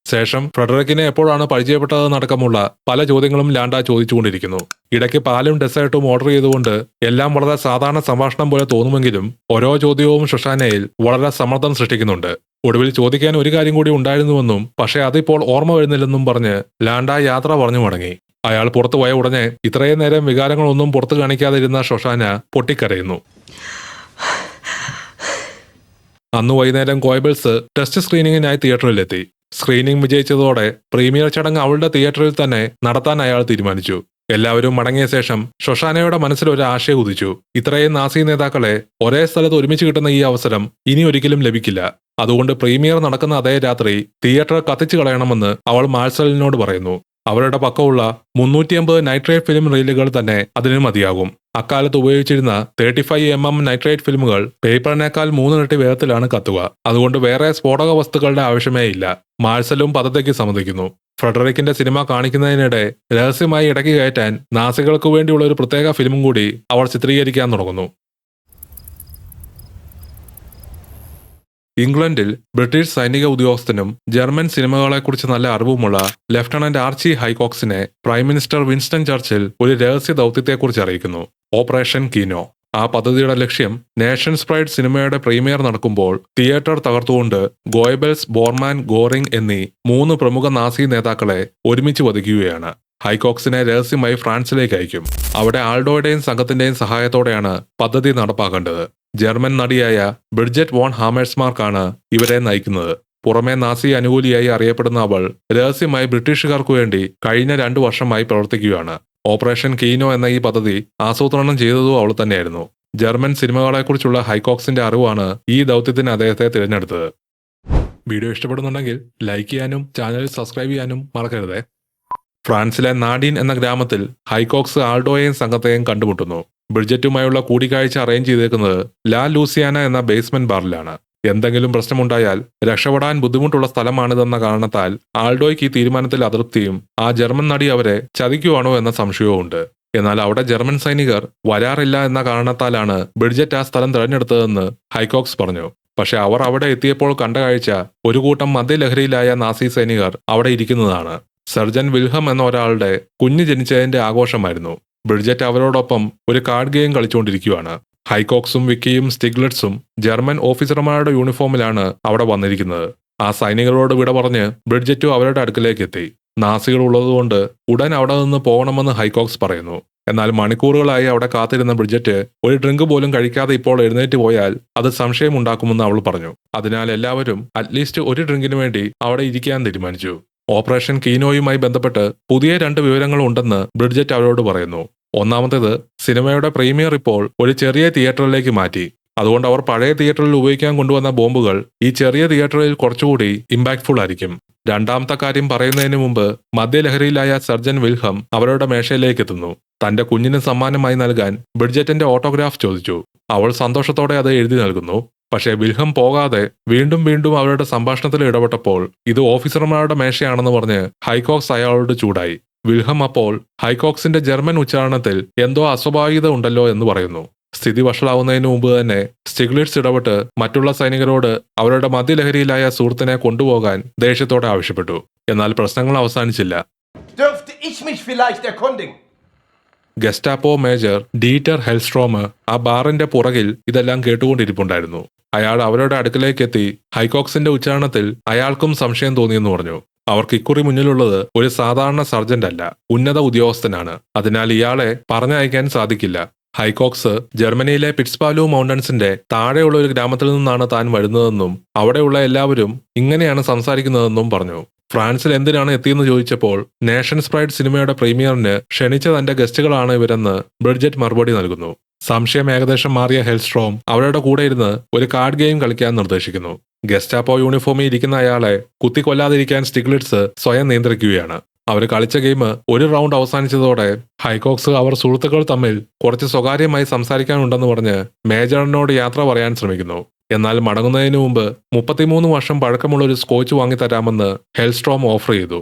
ശേഷം ഫ്രെഡറിക്കിനെ എപ്പോഴാണ് പരിചയപ്പെട്ടതെന്നടക്കമുള്ള പല ചോദ്യങ്ങളും ലാൻഡ ചോദിച്ചുകൊണ്ടിരിക്കുന്നു. ഇടയ്ക്ക് പാലും ഡെസേർട്ടും ഓർഡർ ചെയ്തുകൊണ്ട് എല്ലാം വളരെ സാധാരണ സംഭാഷണം പോലെ തോന്നുമെങ്കിലും ഓരോ ചോദ്യവും ഷൊഷാനയിൽ വളരെ സമ്മർദ്ദം സൃഷ്ടിക്കുന്നുണ്ട്. ഒടുവിൽ ചോദിക്കാൻ ഒരു കാര്യം കൂടി ഉണ്ടായിരുന്നുവെന്നും പക്ഷേ അതിപ്പോൾ ഓർമ്മ വരുന്നില്ലെന്നും പറഞ്ഞ് ലാൻഡ യാത്ര പറഞ്ഞു മടങ്ങി. അയാൾ പുറത്തു പോയ ഉടനെ ഇത്രയും നേരം വികാരങ്ങളൊന്നും പുറത്തു കാണിക്കാതിരുന്ന ഷൊഷാന പൊട്ടിക്കരയുന്നു. അന്ന് വൈകുന്നേരം ഗോയബൽസ് ടെസ്റ്റ് സ്ക്രീനിങ്ങിനായി തിയേറ്ററിലെത്തി. സ്ക്രീനിംഗ് വിജയിച്ചതോടെ പ്രീമിയർ ചടങ്ങ് അവളുടെ തിയേറ്ററിൽ തന്നെ നടത്താൻ അയാൾ തീരുമാനിച്ചു. എല്ലാവരും മടങ്ങിയ ശേഷം ഷൊഷാനയുടെ മനസ്സിൽ ഒരു ആശയം ഉദിച്ചു. ഇത്രയും നാസി നേതാക്കളെ ഒരേ സ്ഥലത്ത് ഒരുമിച്ച് കിട്ടുന്ന ഈ അവസരം ഇനി ഒരിക്കലും ലഭിക്കില്ല. അതുകൊണ്ട് പ്രീമിയർ നടക്കുന്ന അതേ രാത്രി തിയേറ്റർ കത്തിച്ചു കളയണമെന്ന് അവൾ മാഴ്സലിനോട് പറയുന്നു. അവരുടെ പക്കമുള്ള 350 നൈട്രേറ്റ് ഫിലിം റീലുകൾ തന്നെ അതിന് മതിയാകും. അക്കാലത്ത് ഉപയോഗിച്ചിരുന്ന 35mm നൈട്രേറ്റ് ഫിലിമുകൾ പേപ്പറിനേക്കാൾ 3 ഇരട്ടി വേഗത്തിലാണ് കത്തുക. അതുകൊണ്ട് വേറെ സ്ഫോടക വസ്തുക്കളുടെ ആവശ്യമേ ഇല്ല. മാഴ്സലും പദ്ധതിക്ക് സമ്മതിക്കുന്നു. ഫ്രെഡറിക്കിന്റെ സിനിമ കാണിക്കുന്നതിനിടെ രഹസ്യമായി ഇടയ്ക്ക് കയറ്റാൻ നാസികൾക്ക് വേണ്ടിയുള്ള ഒരു പ്രത്യേക ഫിലിമും കൂടി അവൾ ചിത്രീകരിക്കാൻ തുടങ്ങുന്നു. ഇംഗ്ലണ്ടിൽ ബ്രിട്ടീഷ് സൈനിക ഉദ്യോഗസ്ഥനും ജർമ്മൻ സിനിമകളെക്കുറിച്ച് നല്ല അറിവുമുള്ള ലഫ്റ്റനന്റ് ആർച്ചി ഹൈകോക്സിനെ പ്രൈം മിനിസ്റ്റർ വിൻസ്റ്റൺ ചർച്ചിൽ ഒരു രഹസ്യ ദൗത്യത്തെക്കുറിച്ച് അറിയിക്കുന്നു. Operation Kino. ആ പദ്ധതിയുടെ ലക്ഷ്യം നേഷൻസ് പ്രൈഡ് സിനിമയുടെ പ്രീമിയർ നടക്കുമ്പോൾ തിയേറ്റർ തകർത്തുകൊണ്ട് ഗോയബൽസ്, ബോർമാൻ, ഗോറിംഗ് എന്നീ 3 പ്രമുഖ നാസി നേതാക്കളെ ഒരുമിച്ച് വധിക്കുകയാണ്. ഹൈകോക്സിനെ രഹസ്യമായി ഫ്രാൻസിലേക്ക് അയക്കും. അവിടെ ആൾഡോയുടെയും സംഘത്തിന്റെയും സഹായത്തോടെയാണ് പദ്ധതി നടപ്പാക്കേണ്ടത്. ജർമ്മൻ നടിയായ ബ്രിഡ്ജറ്റ് വോൺ ഹാമേഴ്സ്മാർക്കാണ് ഇവരെ നയിക്കുന്നത്. പുറമെ നാസി അനുകൂലിയായി അറിയപ്പെടുന്ന അവൾ രഹസ്യമായി ബ്രിട്ടീഷുകാർക്കു വേണ്ടി കഴിഞ്ഞ 2 വർഷമായി പ്രവർത്തിക്കുകയാണ്. ഓപ്പറേഷൻ കീനോ എന്ന ഈ പദ്ധതി ആസൂത്രണം ചെയ്തതും അവൾ തന്നെയായിരുന്നു. ജർമ്മൻ സിനിമകളെക്കുറിച്ചുള്ള ഹൈകോക്സിന്റെ അറിവാണ് ഈ ദൗത്യത്തിന് അദ്ദേഹത്തെ തിരഞ്ഞെടുത്തത്. വീഡിയോ ഇഷ്ടപ്പെടുന്നുണ്ടെങ്കിൽ ലൈക്ക് ചെയ്യാനും ചാനൽ സബ്സ്ക്രൈബ് ചെയ്യാനും മറക്കരുതേ. ഫ്രാൻസിലെ നാഡീൻ എന്ന ഗ്രാമത്തിൽ ഹൈകോക്സ് ആൾഡോയെയും സംഘത്തെയും കണ്ടുമുട്ടുന്നു. ബ്രിഡ്ജറ്റുമായുള്ള കൂടിക്കാഴ്ച അറേഞ്ച് ചെയ്തേക്കുന്നത് ലാ ലൂസിയാന എന്ന ബേസ്മെന്റ് ബാറിലാണ്. എന്തെങ്കിലും പ്രശ്നമുണ്ടായാൽ രക്ഷപ്പെടാൻ ബുദ്ധിമുട്ടുള്ള സ്ഥലമാണിതെന്ന കാരണത്താൽ ആൾഡോയ്ക്ക് ഈ തീരുമാനത്തിൽ അതൃപ്തിയും ആ ജർമ്മൻ നടി അവരെ ചതിക്കുവാണോ എന്ന സംശയവും ഉണ്ട്. എന്നാൽ അവിടെ ജർമ്മൻ സൈനികർ വരാറില്ല എന്ന കാരണത്താലാണ് ബ്രിഡ്ജറ്റ് ആ സ്ഥലം തിരഞ്ഞെടുത്തതെന്ന് ഹൈകോക്സ് പറഞ്ഞു. പക്ഷെ അവർ അവിടെ എത്തിയപ്പോൾ കണ്ട കാഴ്ച ഒരു കൂട്ടം മദ്യലഹരിയിലായ നാസി സൈനികർ അവിടെ ഇരിക്കുന്നതാണ്. സർജൻ വിൽഹം എന്ന ഒരാളുടെ കുഞ്ഞ് ജനിച്ചതിന്റെ ആഘോഷമായിരുന്നു. ബ്രിഡ്ജറ്റ് അവരോടൊപ്പം ഒരു കാർഡ് ഗെയിം കളിച്ചുകൊണ്ടിരിക്കുകയാണ്. ഹൈകോക്സും വിക്കിയും സ്റ്റിഗ്ലറ്റ്സും ജർമ്മൻ ഓഫീസർമാരുടെ യൂണിഫോമിലാണ് അവിടെ വന്നിരിക്കുന്നത്. ആ സൈനികരോട് വിട പറഞ്ഞ് ബ്രിഡ്ജറ്റും അവരുടെ അടുക്കലേക്ക് എത്തി. നാസികൾ ഉള്ളതുകൊണ്ട് ഉടൻ അവിടെ നിന്ന് പോകണമെന്ന് ഹൈകോക്സ് പറയുന്നു. എന്നാൽ മണിക്കൂറുകളായി അവിടെ കാത്തിരുന്ന ബ്രിഡ്ജറ്റ് ഒരു ഡ്രിങ്ക് പോലും കഴിക്കാതെ ഇപ്പോൾ എഴുന്നേറ്റ് പോയാൽ അത് സംശയമുണ്ടാക്കുമെന്ന് അവൾ പറഞ്ഞു. അതിനാൽ എല്ലാവരും അറ്റ്ലീസ്റ്റ് ഒരു ഡ്രിങ്കിന് വേണ്ടി അവിടെ ഇരിക്കാൻ തീരുമാനിച്ചു. ഓപ്പറേഷൻ കീനോയുമായി ബന്ധപ്പെട്ട് പുതിയ 2 വിവരങ്ങൾ ഉണ്ടെന്ന് ബ്രിഡ്ജറ്റ് അവരോട് പറയുന്നു. ഒന്നാമത്തേത്, സിനിമയുടെ പ്രീമിയർ ഇപ്പോൾ ഒരു ചെറിയ തിയേറ്ററിലേക്ക് മാറ്റി. അതുകൊണ്ട് അവർ പഴയ തിയേറ്ററിൽ ഉപയോഗിക്കാൻ കൊണ്ടുവന്ന ബോംബുകൾ ഈ ചെറിയ തിയേറ്ററിൽ കുറച്ചുകൂടി ഇമ്പാക്ട്ഫുൾ ആയിരിക്കും. രണ്ടാമത്തെ കാര്യം പറയുന്നതിന് മുമ്പ് മദ്യലഹരിയിലായ സർജൻ വിൽഹം അവരുടെ മേശയിലേക്ക് എത്തുന്നു. തന്റെ കുഞ്ഞിന് സമ്മാനമായി നൽകാൻ ബ്രിഡ്ജറ്റിന്റെ ഓട്ടോഗ്രാഫ് ചോദിച്ചു. അവൾ സന്തോഷത്തോടെ അത് എഴുതി നൽകുന്നു. പക്ഷേ വിൽഹം പോകാതെ വീണ്ടും വീണ്ടും അവരുടെ സംഭാഷണത്തിൽ ഇടപെട്ടപ്പോൾ ഇത് ഓഫീസർമാരുടെ മേശയാണെന്ന് പറഞ്ഞ് ഹൈകോക്സ് അയാളോട് ചൂടായി. വിൽഹം അപ്പോൾ ഹൈകോക്സിന്റെ ജർമ്മൻ ഉച്ചാരണത്തിൽ എന്തോ അസ്വാഭാവികത ഉണ്ടല്ലോ എന്ന് പറയുന്നു. സ്ഥിതി വഷളാവുന്നതിന് മുമ്പ് തന്നെ സ്റ്റിഗ്ലിറ്റ്സ് ഇടപെട്ട് മറ്റുള്ള സൈനികരോട് അവരുടെ മദ്യലഹരിയിലായ സുഹൃത്തിനെ കൊണ്ടുപോകാൻ ദേഷ്യത്തോടെ ആവശ്യപ്പെട്ടു. എന്നാൽ പ്രശ്നങ്ങൾ അവസാനിച്ചില്ല. ഗെസ്റ്റാപ്പോ മേജർ ഡീറ്റർ ഹെൽസ്ട്രോം ആ ബാറിന്റെ പുറകിൽ ഇതെല്ലാം കേട്ടുകൊണ്ടിരിപ്പുണ്ടായിരുന്നു. അയാൾ അവരുടെ അടുക്കലേക്ക് എത്തി ഹൈകോക്സിന്റെ ഉച്ചാരണത്തിൽ അയാൾക്കും സംശയം തോന്നിയെന്ന് പറഞ്ഞു. അവർക്ക് ഇക്കുറി മുന്നിലുള്ളത് ഒരു സാധാരണ സർജന്റ് അല്ല, ഉന്നത ഉദ്യോഗസ്ഥനാണ്. അതിനാൽ ഇയാളെ പറഞ്ഞയക്കാൻ സാധിക്കില്ല. ഹൈകോക്സ് ജർമ്മനിയിലെ പിറ്റ്സ്പാലു മൗണ്ടൻസിന്റെ താഴെയുള്ള ഒരു ഗ്രാമത്തിൽ നിന്നാണ് താൻ വരുന്നതെന്നും അവിടെയുള്ള എല്ലാവരും ഇങ്ങനെയാണ് സംസാരിക്കുന്നതെന്നും പറഞ്ഞു. ഫ്രാൻസിൽ എന്തിനാണ് എത്തിയെന്ന് ചോദിച്ചപ്പോൾ നേഷൻസ് പ്രൈഡ് സിനിമയുടെ പ്രീമിയറിന് ക്ഷണിച്ച തന്റെ ഗസ്റ്റുകളാണ് ഇവരെന്ന് ബ്രിഡ്ജറ്റ് മറുപടി നൽകുന്നു. സംശയം ഏകദേശം മാറിയ ഹെൽസ്ട്രോം അവരുടെ കൂടെ ഇരുന്ന് ഒരു കാർഡ് ഗെയിം കളിക്കാൻ നിർദ്ദേശിക്കുന്നു. ഗെസ്റ്റാപ്പോ യൂണിഫോമിൽ ഇരിക്കുന്ന അയാളെ കുത്തിക്കൊല്ലാതിരിക്കാൻ സ്റ്റിഗ്ലിറ്റ്സ് സ്വയം നിയന്ത്രിക്കുകയാണ്. അവർ കളിച്ച ഗെയിം ഒരു റൗണ്ട് അവസാനിച്ചതോടെ ഹൈകോക്സ് അവർ സുഹൃത്തുക്കൾ തമ്മിൽ കുറച്ച് സ്വകാര്യമായി സംസാരിക്കാനുണ്ടെന്ന് പറഞ്ഞ് മേജറിനോട് യാത്ര പറയാൻ ശ്രമിക്കുന്നു. എന്നാൽ മടങ്ങുന്നതിന് മുമ്പ് 33 വർഷം പഴക്കമുള്ള ഒരു സ്കോച്ച് വാങ്ങിത്തരാമെന്ന് ഹെൽസ്ട്രോം ഓഫർ ചെയ്തു.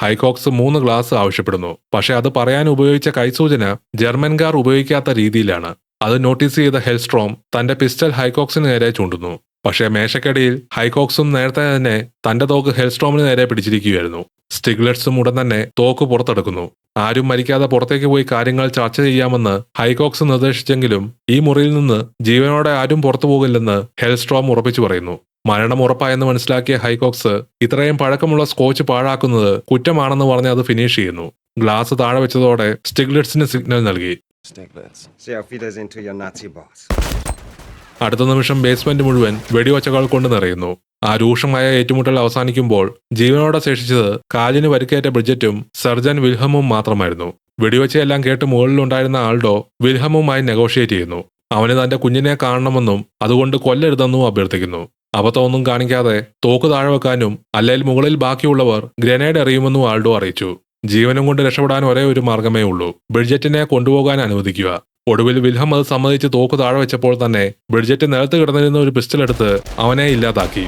ഹൈകോക്സ് 3 ഗ്ലാസ് ആവശ്യപ്പെടുന്നു. പക്ഷെ അത് പറയാൻ ഉപയോഗിച്ച കൈസൂചന ജർമ്മൻകാർ ഉപയോഗിക്കാത്ത രീതിയിലാണ്. അത് നോട്ടീസ് ചെയ്ത ഹെൽസ്ട്രോം തന്റെ പിസ്റ്റൽ ഹൈകോക്സിന് നേരെ ചൂണ്ടുന്നു. പക്ഷേ മേശക്കടിയിൽ ഹൈകോക്സും നേരത്തെ തന്നെ തന്റെ തോക്ക് ഹെൽസ്ട്രോമിന് നേരെ പിടിച്ചിരിക്കുകയായിരുന്നു. സ്റ്റിഗ്ലറ്റ്സും ഉടൻ തന്നെ തോക്ക് പുറത്തെടുക്കുന്നു. ആരും മരിക്കാതെ പുറത്തേക്ക് പോയി കാര്യങ്ങൾ ചർച്ച ചെയ്യാമെന്ന് ഹൈകോക്സ് നിർദ്ദേശിച്ചെങ്കിലും ഈ മുറിയിൽ നിന്ന് ജീവനോടെ ആരും പുറത്തു പോകില്ലെന്ന് ഹെൽസ്ട്രോം ഉറപ്പിച്ചു പറയുന്നു. മരണം ഉറപ്പായെന്ന് മനസ്സിലാക്കിയ ഹൈകോക്സ് ഇത്രയും പഴക്കമുള്ള സ്കോച്ച് പാഴാക്കുന്നത് കുറ്റമാണെന്ന് പറഞ്ഞ് അത് ഫിനിഷ് ചെയ്യുന്നു. ഗ്ലാസ് താഴെ വെച്ചതോടെ സ്റ്റിഗ്ലറ്റ്സിന് സിഗ്നൽ നൽകി. അടുത്ത നിമിഷം ബേസ്മെന്റ് മുഴുവൻ വെടിവച്ചകൾ കൊണ്ട് നിറയുന്നു. ആ രൂക്ഷമായ ഏറ്റുമുട്ടൽ അവസാനിക്കുമ്പോൾ ജീവനോടെ ശേഷിച്ചത് കാലിന് പരിക്കേറ്റ ബ്രിഡ്ജറ്റും സർജൻ വിൽഹമും മാത്രമായിരുന്നു. വെടിവച്ചയെല്ലാം കേട്ട് മുകളിലുണ്ടായിരുന്ന ആൾഡോ വിൽഹമുമായി നെഗോഷിയേറ്റ് ചെയ്യുന്നു. അവന് തന്റെ കുഞ്ഞിനെ കാണണമെന്നും അതുകൊണ്ട് കൊല്ലരുതെന്നും അഭ്യർത്ഥിക്കുന്നു. അബദ്ധമൊന്നും കാണിക്കാതെ തോക്ക് താഴെ വെക്കാനും അല്ലെങ്കിൽ മുകളിൽ ബാക്കിയുള്ളവർ ഗ്രനേഡ് എറിയുമെന്നും ആൾഡോ അറിയിച്ചു. ജീവനും കൊണ്ട് രക്ഷപ്പെടാൻ ഒരേ ഒരു മാർഗമേ ഉള്ളൂ, ബ്രിഡ്ജറ്റിനെ കൊണ്ടുപോകാൻ അനുവദിക്കുക. ഒടുവിൽ വിൽഹം അത് സമ്മതിച്ച് തോക്ക് താഴെ വെച്ചപ്പോൾ തന്നെ ബ്രിഡ്ജറ്റ് നിലത്ത് കിടന്നിരുന്ന ഒരു പിസ്റ്റൾ എടുത്ത് അവനെ ഇല്ലാതാക്കി.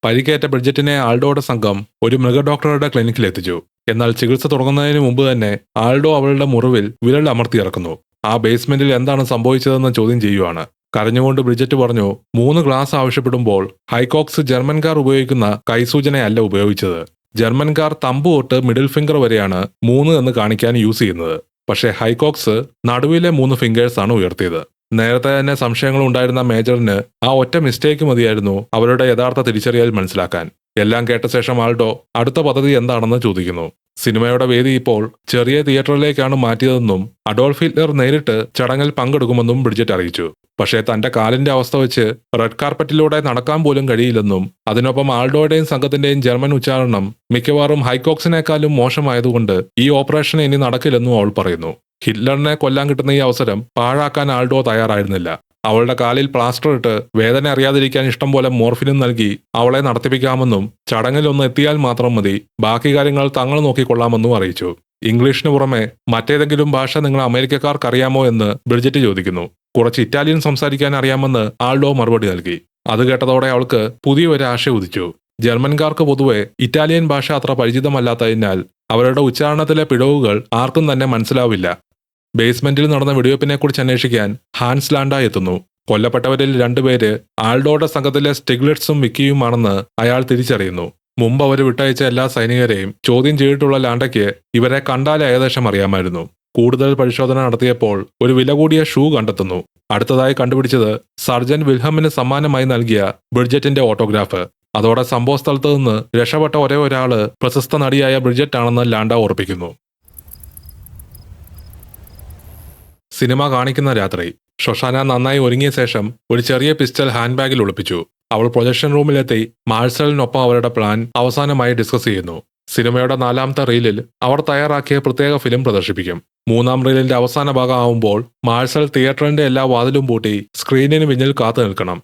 പരിക്കേറ്റ ബ്രിഡ്ജറ്റിനെ ആൾഡോയുടെ സംഘം ഒരു മൃഗഡോക്ടറുടെ ക്ലിനിക്കിൽ എത്തിച്ചു. എന്നാൽ ചികിത്സ തുടങ്ങുന്നതിന് മുമ്പ് തന്നെ ആൾഡോ അവളുടെ മുറിവിൽ വിരൽ അമർത്തിയിറക്കുന്നു. ആ ബേസ്മെന്റിൽ എന്താണ് സംഭവിച്ചതെന്ന് ചോദ്യം ചെയ്യുവാണ്. കരഞ്ഞുകൊണ്ട് ബ്രിഡ്ജറ്റ് പറഞ്ഞു, 3 ഗ്ലാസ് ആവശ്യപ്പെടുമ്പോൾ ഹൈകോക്സ് ജർമ്മൻകാർ ഉപയോഗിക്കുന്ന കൈസൂചനയല്ല ഉപയോഗിച്ചത്. ജർമ്മൻകാർ തമ്പ് തൊട്ട് മിഡിൽ ഫിംഗർ വരെയാണ് 3 എന്ന് കാണിക്കാൻ യൂസ് ചെയ്യുന്നത്. പക്ഷേ ഹൈകോക്സ് നടുവിലെ 3 ഫിംഗേഴ്സാണ് ഉയർത്തിയത്. നേരത്തെ തന്നെ സംശയങ്ങൾ ഉണ്ടായിരുന്ന മേജറിന് ആ ഒറ്റ മിസ്റ്റേക്ക് മതിയായിരുന്നു അവരുടെ യഥാർത്ഥ തിരിച്ചറിയൽ മനസ്സിലാക്കാൻ. എല്ലാം കേട്ട ശേഷം ആൾഡോ അടുത്ത പദ്ധതി എന്താണെന്ന് ചോദിക്കുന്നു. സിനിമയുടെ വേദി ഇപ്പോൾ ചെറിയ തിയേറ്ററിലേക്കാണ് മാറ്റിയതെന്നും അഡോൾഫ് ഹിറ്റ്ലർ നേരിട്ട് ചടങ്ങിൽ പങ്കെടുക്കുമെന്നും ബ്രിഡ്ജറ്റ് അറിയിച്ചു. പക്ഷേ തന്റെ കാലിന്റെ അവസ്ഥ വെച്ച് റെഡ് കാർപ്പറ്റിലൂടെ നടക്കാൻ പോലും കഴിയില്ലെന്നും അതിനൊപ്പം ആൾഡോയുടെയും സംഘത്തിന്റെയും ജർമ്മൻ ഉച്ചാരണം മിക്കവാറും ഹൈകോക്സിനേക്കാളും മോശമായതുകൊണ്ട് ഈ ഓപ്പറേഷൻ ഇനി നടക്കില്ലെന്നും അവൾ പറയുന്നു. ഹിറ്റ്ലറിനെ കൊല്ലാൻ കിട്ടുന്ന ഈ അവസരം പാഴാക്കാൻ ആൾഡോ തയ്യാറായിരുന്നില്ല. അവളുടെ കാലിൽ പ്ലാസ്റ്റർ ഇട്ട് വേദന അറിയാതിരിക്കാൻ ഇഷ്ടം പോലെ മോർഫിനും നൽകി അവളെ നടത്തിപ്പിക്കാമെന്നും ചടങ്ങിൽ ഒന്ന് എത്തിയാൽ മാത്രം മതി, ബാക്കി കാര്യങ്ങൾ തങ്ങൾ നോക്കിക്കൊള്ളാമെന്നും അറിയിച്ചു. ഇംഗ്ലീഷിന് പുറമെ മറ്റേതെങ്കിലും ഭാഷ നിങ്ങൾ അമേരിക്കക്കാർക്ക് അറിയാമോ എന്ന് ബ്രിഡ്ജറ്റ് ചോദിക്കുന്നു. കുറച്ച് ഇറ്റാലിയൻ സംസാരിക്കാൻ അറിയാമെന്ന് ആൾഡോ മറുപടി നൽകി. അത് കേട്ടതോടെ അവൾക്ക് പുതിയൊരു ആശ ഉദിച്ചു. ജർമ്മൻകാർക്ക് പൊതുവെ ഇറ്റാലിയൻ ഭാഷ അത്ര പരിചിതമല്ലാത്തതിനാൽ അവരുടെ ഉച്ചാരണത്തിലെ പിഴവുകൾ ആർക്കും തന്നെ മനസ്സിലാവില്ല. ബേസ്മെന്റിൽ നടന്ന വെടിവെപ്പിനെക്കുറിച്ച് അന്വേഷിക്കാൻ ഹാൻസ് ലാൻഡ എത്തുന്നു. കൊല്ലപ്പെട്ടവരിൽ 2 പേര് ആൾഡോയുടെ സംഘത്തിലെ സ്റ്റിഗ്ലറ്റ്സും വിക്കിയുമാണെന്ന് അയാൾ തിരിച്ചറിയുന്നു. മുമ്പ് അവർ വിട്ടയച്ച എല്ലാ സൈനികരെയും ചോദ്യം ചെയ്തിട്ടുള്ള ലാൻഡയ്ക്ക് ഇവരെ കണ്ടാൽ ഏകദേശം അറിയാമായിരുന്നു. കൂടുതൽ പരിശോധന നടത്തിയപ്പോൾ ഒരു വില കൂടിയ ഷൂ കണ്ടെത്തുന്നു. അടുത്തതായി കണ്ടുപിടിച്ചത് സർജൻ വിൽഹമിന് സമ്മാനമായി നൽകിയ ബ്രിഡ്ജറ്റിന്റെ ഓട്ടോഗ്രാഫ്. അതോടെ സംഭവ സ്ഥലത്ത് നിന്ന് രക്ഷപ്പെട്ട ഒരേ ഒരാള് പ്രശസ്ത നടിയായ ബ്രിഡ്ജറ്റ് ആണെന്ന് ലാൻഡ ഉറപ്പിക്കുന്നു. സിനിമ കാണിക്കുന്ന രാത്രി ഷൊഷാന നന്നായി ഒരുങ്ങിയ ശേഷം ഒരു ചെറിയ പിസ്റ്റൽ ഹാൻഡ് ബാഗിൽ ഒളിപ്പിച്ചു. അവൾ പ്രൊജക്ഷൻ റൂമിലെത്തി മാഴ്സലിനൊപ്പം അവരുടെ പ്ലാൻ അവസാനമായി ഡിസ്കസ് ചെയ്യുന്നു. സിനിമയുടെ 4ാമത്തെ റീലിൽ അവർ തയ്യാറാക്കിയ പ്രത്യേക ഫിലിം പ്രദർശിപ്പിക്കും. 3ാം റീലിന്റെ അവസാന ഭാഗം ആവുമ്പോൾ മാഴ്സൽ തിയേറ്ററിന്റെ എല്ലാ വാതിലും പൂട്ടി സ്ക്രീനിന് പിന്നിൽ കാത്തു നിൽക്കണം.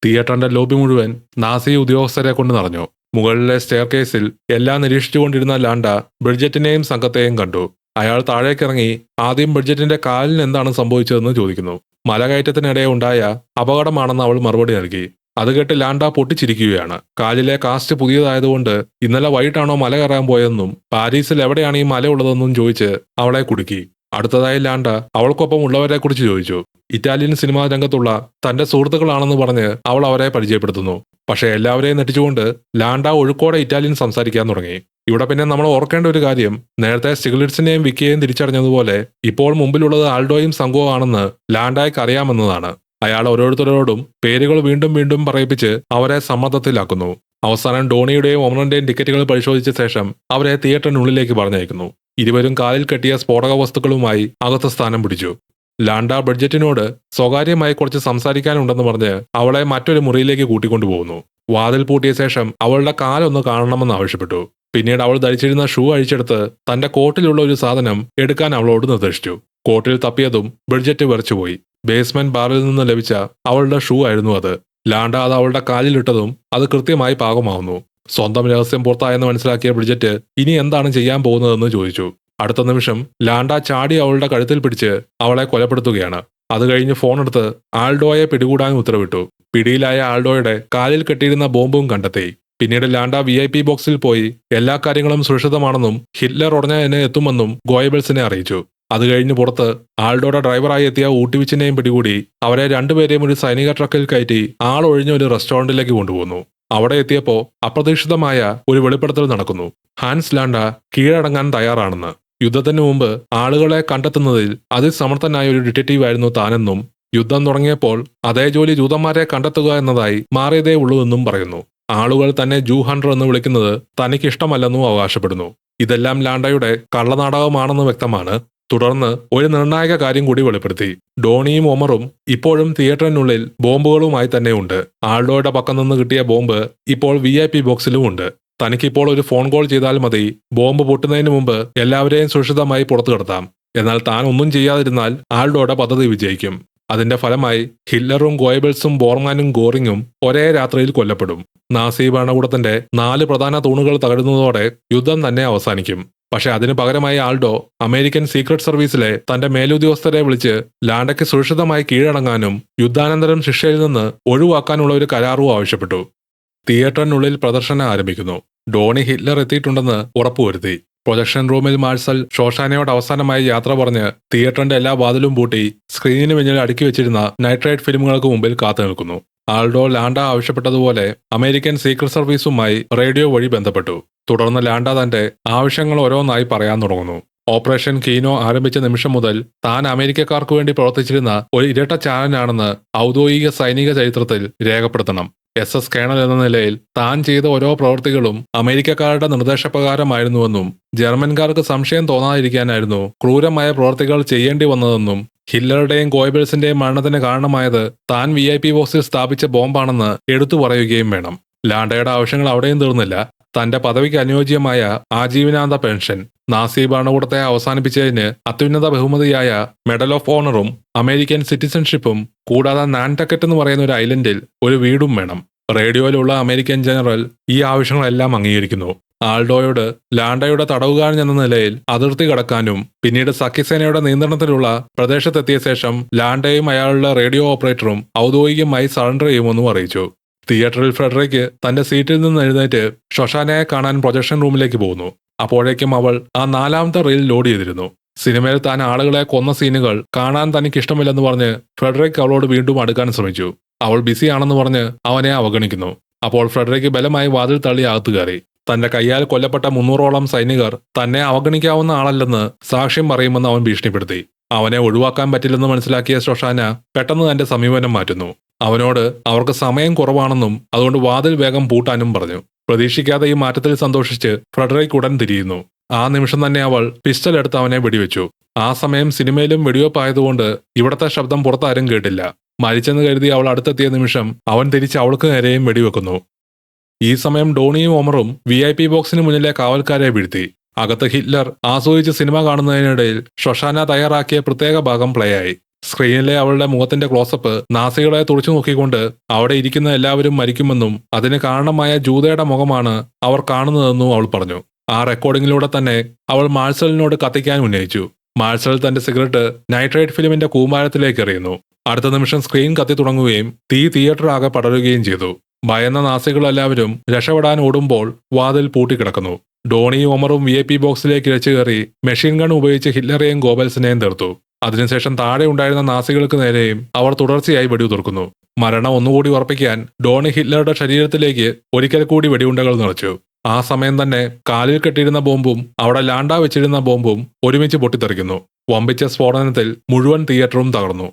തിയേറ്ററിന്റെ ലോബി മുഴുവൻ നാസി ഉദ്യോഗസ്ഥരെ കൊണ്ട് നിറഞ്ഞു. മുകളിലെ സ്റ്റെയർ കേസിൽ എല്ലാം നിരീക്ഷിച്ചുകൊണ്ടിരുന്ന ലാൻഡ ബ്രിഡ്ജറ്റിനെയും സംഘത്തെയും കണ്ടു. അയാൾ താഴേക്കിറങ്ങി ആദ്യം ബ്രിഡ്ജറ്റിന്റെ കാലിന് എന്താണ് സംഭവിച്ചതെന്ന് ചോദിക്കുന്നു. മലകയറ്റത്തിനിടെ ഉണ്ടായ അപകടമാണെന്ന് അവൾ മറുപടി നൽകി. അത് കേട്ട് ലാൻഡ പൊട്ടിച്ചിരിക്കുകയാണ്. കാലിലെ കാസ്റ്റ് പുതിയതായതുകൊണ്ട് ഇന്നലെ വൈകിട്ടാണോ മല കയറാൻ പോയതെന്നും പാരീസിൽ എവിടെയാണ് ഈ മല ഉള്ളതെന്നും ചോദിച്ച് അവളെ കുടുക്കി. അടുത്തതായി ലാൻഡ അവൾക്കൊപ്പം ഉള്ളവരെ കുറിച്ച് ചോദിച്ചു. ഇറ്റാലിയൻ സിനിമാ രംഗത്തുള്ള തന്റെ സുഹൃത്തുക്കളാണെന്ന് പറഞ്ഞ് അവൾ അവരെ പരിചയപ്പെടുത്തുന്നു. പക്ഷേ എല്ലാവരെയും നെട്ടിച്ചുകൊണ്ട് ലാൻഡ ഒഴുക്കോടെ ഇറ്റാലിയൻ സംസാരിക്കാൻ തുടങ്ങി. ഇവിടെ പിന്നെ നമ്മൾ ഓർക്കേണ്ട ഒരു കാര്യം, നേരത്തെ സ്റ്റിഗ്ലിറ്റ്സിനെയും വിക്കിയെയും തിരിച്ചറിഞ്ഞതുപോലെ ഇപ്പോൾ മുമ്പിലുള്ളത് ആൾഡോയും സംഘവും ആണെന്ന് ലാൻഡയ്ക്ക് അറിയാമെന്നതാണ്. അയാൾ ഓരോരുത്തരോടും പേരുകൾ വീണ്ടും വീണ്ടും പറയിപ്പിച്ച് അവരെ സമ്മർദ്ദത്തിലാക്കുന്നു. അവസാനം ഡോണിയുടെയും ഒമറിന്റെയും ടിക്കറ്റുകൾ പരിശോധിച്ച ശേഷം അവരെ തിയേറ്ററിനുള്ളിലേക്ക് പറഞ്ഞയക്കുന്നു. ഇരുവരും കാലിൽ കെട്ടിയ സ്ഫോടക വസ്തുക്കളുമായി അകത്ത് സ്ഥാനം പിടിച്ചു. ലാൻഡ ബ്രിഡ്ജറ്റിനോട് സ്വകാര്യമായി കുറച്ച് സംസാരിക്കാനുണ്ടെന്ന് പറഞ്ഞ് അവളെ മറ്റൊരു മുറിയിലേക്ക് കൂട്ടിക്കൊണ്ടുപോകുന്നു. വാതിൽ പൂട്ടിയ ശേഷം അവളുടെ കാലൊന്ന് കാണണമെന്ന് ആവശ്യപ്പെട്ടു. പിന്നീട് അവൾ ധരിച്ചിരുന്ന ഷൂ അഴിച്ചെടുത്ത് തന്റെ കോട്ടിലുള്ള ഒരു സാധനം എടുക്കാൻ അവളോട് നിർദ്ദേശിച്ചു. കോട്ടിൽ തപ്പിയതും ബ്രിഡ്ജറ്റ് വിറച്ചുപോയി. ബേസ്മെന്റ് ബാറിൽ നിന്ന് ലഭിച്ച അവളുടെ ഷൂ ആയിരുന്നു അത്. ലാൻഡ അത് അവളുടെ കാലിലിട്ടതും അത് കൃത്യമായി പാകമാവുന്നു. സ്വന്തം രഹസ്യം പുറത്തായെന്ന് മനസ്സിലാക്കിയ ബ്രിഡ്ജറ്റ് ഇനി എന്താണ് ചെയ്യാൻ പോകുന്നതെന്ന് ചോദിച്ചു. അടുത്ത നിമിഷം ലാൻഡ ചാടി അവളുടെ കഴുത്തിൽ പിടിച്ച് അവളെ കൊലപ്പെടുത്തുകയാണ്. അത് കഴിഞ്ഞ് ഫോണെടുത്ത് ആൾഡോയെ പിടികൂടാൻ ഉത്തരവിട്ടു. പിടിയിലായ ആൾഡോയുടെ കാലിൽ കെട്ടിയിരുന്ന ബോംബും കണ്ടെത്തി. പിന്നീട് ലാൻഡ VIP ബോക്സിൽ പോയി എല്ലാ കാര്യങ്ങളും സുരക്ഷിതമാണെന്നും ഹിറ്റ്ലർ ഉടനെ തന്നെ എത്തുമെന്നും ഗോയബൽസിനെ അറിയിച്ചു. അത് കഴിഞ്ഞ് പുറത്ത് ആൾഡോയുടെ ഡ്രൈവറായി എത്തിയ ഊട്ടിവിച്ചിനെയും പിടികൂടി അവരെ രണ്ടുപേരെയും ഒരു സൈനിക ട്രക്കിൽ കയറ്റി ആളൊഴിഞ്ഞ ഒരു റെസ്റ്റോറന്റിലേക്ക് കൊണ്ടുപോകുന്നു. അവിടെ എത്തിയപ്പോൾ അപ്രതീക്ഷിതമായ ഒരു വെളിപ്പെടുത്തൽ നടക്കുന്നു. ഹാൻസ് ലാൻഡ കീഴടങ്ങാൻ തയ്യാറാണെന്ന്. യുദ്ധത്തിന് മുമ്പ് ആളുകളെ കണ്ടെത്തുന്നതിൽ അതിസമർത്ഥനായ ഒരു ഡിറ്റക്റ്റീവ് ആയിരുന്നു താനെന്നും യുദ്ധം തുടങ്ങിയപ്പോൾ അതേ ജോലി ജൂതന്മാരെ കണ്ടെത്തുക എന്നതായി മാറിയതേ ഉള്ളൂ എന്നും പറയുന്നു. ആളുകൾ തന്നെ ജൂ ഹണ്ടർ എന്ന് വിളിക്കുന്നത് തനിക്കിഷ്ടമല്ലെന്നും അവകാശപ്പെടുന്നു. ഇതെല്ലാം ലാൻഡയുടെ കള്ളനാടകമാണെന്ന് വ്യക്തമാണ്. തുടർന്ന് ഒരു നിർണായക കാര്യം കൂടി വെളിപ്പെടുത്തി. ഡോണിയും ഒമറും ഇപ്പോഴും തിയേറ്ററിനുള്ളിൽ ബോംബുകളുമായി തന്നെ ഉണ്ട്. ആൾഡോയുടെ പക്കം നിന്ന് കിട്ടിയ ബോംബ് ഇപ്പോൾ VIP ബോക്സിലും ഉണ്ട്. തനിക്കിപ്പോൾ ഒരു ഫോൺ കോൾ ചെയ്താൽ മതി, ബോംബ് പൊട്ടുന്നതിന് മുമ്പ് എല്ലാവരെയും സുരക്ഷിതമായി പുറത്തു കടത്താം. എന്നാൽ താൻ ഒന്നും ചെയ്യാതിരുന്നാൽ ആൾഡോയുടെ പദ്ധതി വിജയിക്കും. അതിന്റെ ഫലമായി ഹിറ്റ്ലറും ഗോയബൽസും ബോർമാനും ഗോറിങ്ങും ഒരേ രാത്രിയിൽ കൊല്ലപ്പെടും. നാസി ഭരണകൂടത്തിന്റെ 4 പ്രധാന തൂണുകൾ തകരുന്നതോടെ യുദ്ധം തന്നെ അവസാനിക്കും. പക്ഷെ അതിനു പകരമായി ആൾഡോ അമേരിക്കൻ സീക്രട്ട് സർവീസിലെ തന്റെ മേലുദ്യോഗസ്ഥരെ വിളിച്ച് ലാൻഡയ്ക്ക് സുരക്ഷിതമായി കീഴടങ്ങാനും യുദ്ധാനന്തരം ശിക്ഷയിൽ നിന്ന് ഒഴിവാക്കാനുള്ള ഒരു കരാറും ആവശ്യപ്പെട്ടു. തിയേറ്ററിനുള്ളിൽ പ്രദർശനം ആരംഭിക്കുന്നു. ഡോണി ഹിറ്റ്ലർ എത്തിയിട്ടുണ്ടെന്ന് ഉറപ്പുവരുത്തി. പ്രൊജക്ഷൻ റൂമിൽ മാർസൽ ഷോഷാനയോട് അവസാനമായി യാത്ര പറഞ്ഞ് തിയേറ്ററിന്റെ എല്ലാ വാതിലും പൂട്ടി സ്ക്രീനിന് പിന്നിൽ അടുക്കി വെച്ചിരുന്ന നൈട്രൈറ്റ് ഫിലിമുകൾക്ക് മുമ്പിൽ കാത്തു നിൽക്കുന്നു. ആൾഡോ ലാൻഡ ആവശ്യപ്പെട്ടതുപോലെ അമേരിക്കൻ സീക്രട്ട് സർവീസുമായി റേഡിയോ വഴി ബന്ധപ്പെട്ടു. തുടർന്ന് ലാൻഡ തന്റെ ആവശ്യങ്ങൾ ഓരോന്നായി പറയാൻ തുടങ്ങുന്നു. ഓപ്പറേഷൻ കീനോ ആരംഭിച്ച നിമിഷം മുതൽ താൻ അമേരിക്കക്കാർക്ക് വേണ്ടി പ്രവർത്തിച്ചിരുന്ന ഒരു ഇരട്ട ചാരനാണെന്ന് ഔദ്യോഗിക സൈനിക ചരിത്രത്തിൽ രേഖപ്പെടുത്തണം. SS കേണൽ എന്ന നിലയിൽ താൻ ചെയ്ത ഓരോ പ്രവൃത്തികളും അമേരിക്കക്കാരുടെ നിർദ്ദേശപ്രകാരമായിരുന്നുവെന്നും ജർമ്മൻകാർക്ക് സംശയം തോന്നാതിരിക്കാനായിരുന്നു ക്രൂരമായ പ്രവൃത്തികൾ ചെയ്യേണ്ടി വന്നതെന്നും ഹിറ്റ്ലറുടെയും ഗോയബൽസിന്റെയും മരണത്തിന് കാരണമായത് താൻ VIP ബോക്സിൽ സ്ഥാപിച്ച ബോംബാണെന്ന് എടുത്തു പറയുകയും വേണം. ലാൻഡയുടെ ആവശ്യങ്ങൾ അവിടെയും തീർന്നില്ല. തന്റെ പദവിക്ക് അനുയോജ്യമായ ആജീവനാന്ത പെൻഷൻ, നാസി ഭരണകൂടത്തെ അവസാനിപ്പിച്ചതിന് അത്യുന്നത ബഹുമതിയായ മെഡൽ ഓഫ് ഓണറും അമേരിക്കൻ സിറ്റിസൺഷിപ്പും കൂടാതെ നാൻടക്കറ്റ് എന്ന് പറയുന്ന ഒരു ഐലൻഡിൽ ഒരു വീടും വേണം. റേഡിയോയിലുള്ള അമേരിക്കൻ ജനറൽ ഈ ആവശ്യങ്ങളെല്ലാം അംഗീകരിക്കുന്നു. ആൾഡോയോട് ലാൻഡയുടെ തടവുകാരൻ എന്ന നിലയിൽ അതിർത്തി കടക്കാനും പിന്നീട് സഖ്യസേനയുടെ നിയന്ത്രണത്തിലുള്ള പ്രദേശത്തെത്തിയ ശേഷം ലാൻഡയും അയാളുടെ റേഡിയോ ഓപ്പറേറ്ററും ഔദ്യോഗികമായി സറണ്ടർ ചെയ്യുമെന്നും അറിയിച്ചു. തിയേറ്ററിൽ ഫ്രെഡറിക്ക് തന്റെ സീറ്റിൽ നിന്ന് എഴുന്നേറ്റ് ഷൊഷാനയെ കാണാൻ പ്രൊജക്ഷൻ റൂമിലേക്ക് പോകുന്നു. അപ്പോഴേക്കും അവൾ ആ 4ാമത്തെ റീൽ ലോഡ് ചെയ്തിരുന്നു. സിനിമയിൽ താൻ ആളുകളെ കൊന്ന സീനുകൾ കാണാൻ തനിക്കിഷ്ടമില്ലെന്ന് പറഞ്ഞ് ഫ്രെഡറിക് അവളോട് വീണ്ടും അടുക്കാൻ ശ്രമിച്ചു. അവൾ ബിസിയാണെന്ന് പറഞ്ഞ് അവനെ അവഗണിക്കുന്നു. അപ്പോൾ ഫ്രെഡറിക് ബലമായി വാതിൽ തള്ളി അകത്തു കയറി. തന്റെ കയ്യാൽ കൊല്ലപ്പെട്ട 300ഓളം സൈനികർ തന്നെ അവഗണിക്കാവുന്ന ആളല്ലെന്ന് സാക്ഷ്യം പറയുമെന്ന് അവൻ ഭീഷണിപ്പെടുത്തി. അവനെ ഒഴിവാക്കാൻ പറ്റില്ലെന്ന് മനസ്സിലാക്കിയ ഷൊഷാന പെട്ടെന്ന് തന്റെ സമീപനം മാറ്റുന്നു. അവനോട് അവർക്ക് സമയം കുറവാണെന്നും അതുകൊണ്ട് വാതിൽ വേഗം പൂട്ടാനും പറഞ്ഞു. പ്രതീക്ഷിക്കാതെ ഈ മാറ്റത്തിൽ സന്തോഷിച്ച് ഫ്രെഡറിക് ഉടൻ തിരിയുന്നു. ആ നിമിഷം തന്നെ അവൾ പിസ്റ്റൾ എടുത്ത് അവനെ വെടിവെച്ചു. ആ സമയം സിനിമയിലും വെടിവെപ്പ് ആയതുകൊണ്ട് ഇവിടത്തെ ശബ്ദം പുറത്താരും കേട്ടില്ല. മരിച്ചെന്ന് കരുതി അവൾ അടുത്തെത്തിയ നിമിഷം അവൻ തിരിച്ച് അവൾക്ക് നേരെയും വെടിവെക്കുന്നു. ഈ സമയം ഡോണിയും ഒമറും VIP ബോക്സിന് മുന്നിലെ കാവൽക്കാരെ വീഴ്ത്തി. അകത്ത് ഹിറ്റ്ലർ ആസ്വദിച്ച് സിനിമ കാണുന്നതിനിടയിൽ ഷൊഷാന തയ്യാറാക്കിയ പ്രത്യേക ഭാഗം പ്ലേ ആയി. സ്ക്രീനിലെ അവളുടെ മുഖത്തിന്റെ ക്ലോസപ്പ് നാസികളെ തുറച്ചു നോക്കിക്കൊണ്ട് അവിടെ ഇരിക്കുന്ന എല്ലാവരും മരിക്കുമെന്നും അതിന് കാരണമായ ജൂതയുടെ മുഖമാണ് അവർ കാണുന്നതെന്നും അവൾ പറഞ്ഞു. ആ റെക്കോർഡിങ്ങിലൂടെ തന്നെ അവൾ മാർസലിനോട് കത്തിക്കാൻ ഉന്നയിച്ചു. മാർസൽ തന്റെ സിഗരറ്റ് നൈട്രൈറ്റ് ഫിലിമിന്റെ കൂമ്പാരത്തിലേക്ക് എറിയുന്നു. അടുത്ത നിമിഷം സ്ക്രീൻ കത്തി തുടങ്ങുകയും തീ തിയേറ്റർ ആകെ പടരുകയും ചെയ്തു. ഭയന്ന നാസികളെല്ലാവരും രക്ഷപ്പെടാൻ ഓടുമ്പോൾ വാതിൽ പൂട്ടിക്കിടക്കുന്നു. ഡോണിയും ഒമറും VIP ബോക്സിലേക്ക് ഇരച്ചു കയറി മെഷീൻ ഗൺ ഉപയോഗിച്ച് ഹിറ്റ്ലറെയും ഗോബൽസിനെയും തീർത്തു. അതിനുശേഷം താഴെ ഉണ്ടായിരുന്ന നാസികൾക്ക് നേരെയും അവർ തുടർച്ചയായി വെടിയുതിർക്കുന്നു. മരണം ഒന്നുകൂടി ഉറപ്പിക്കാൻ ഡോണി ഹിറ്റ്ലറുടെ ശരീരത്തിലേക്ക് ഒരിക്കൽ കൂടി വെടിയുണ്ടകൾ നിറച്ചു. ആ സമയം തന്നെ കാലിൽ കെട്ടിയിരുന്ന ബോംബും അവിടെ ലാൻഡ വെച്ചിരുന്ന ബോംബും ഒരുമിച്ച് പൊട്ടിത്തെറിക്കുന്നു. വമ്പിച്ച സ്ഫോടനത്തിൽ മുഴുവൻ തിയേറ്ററും തകർന്നു.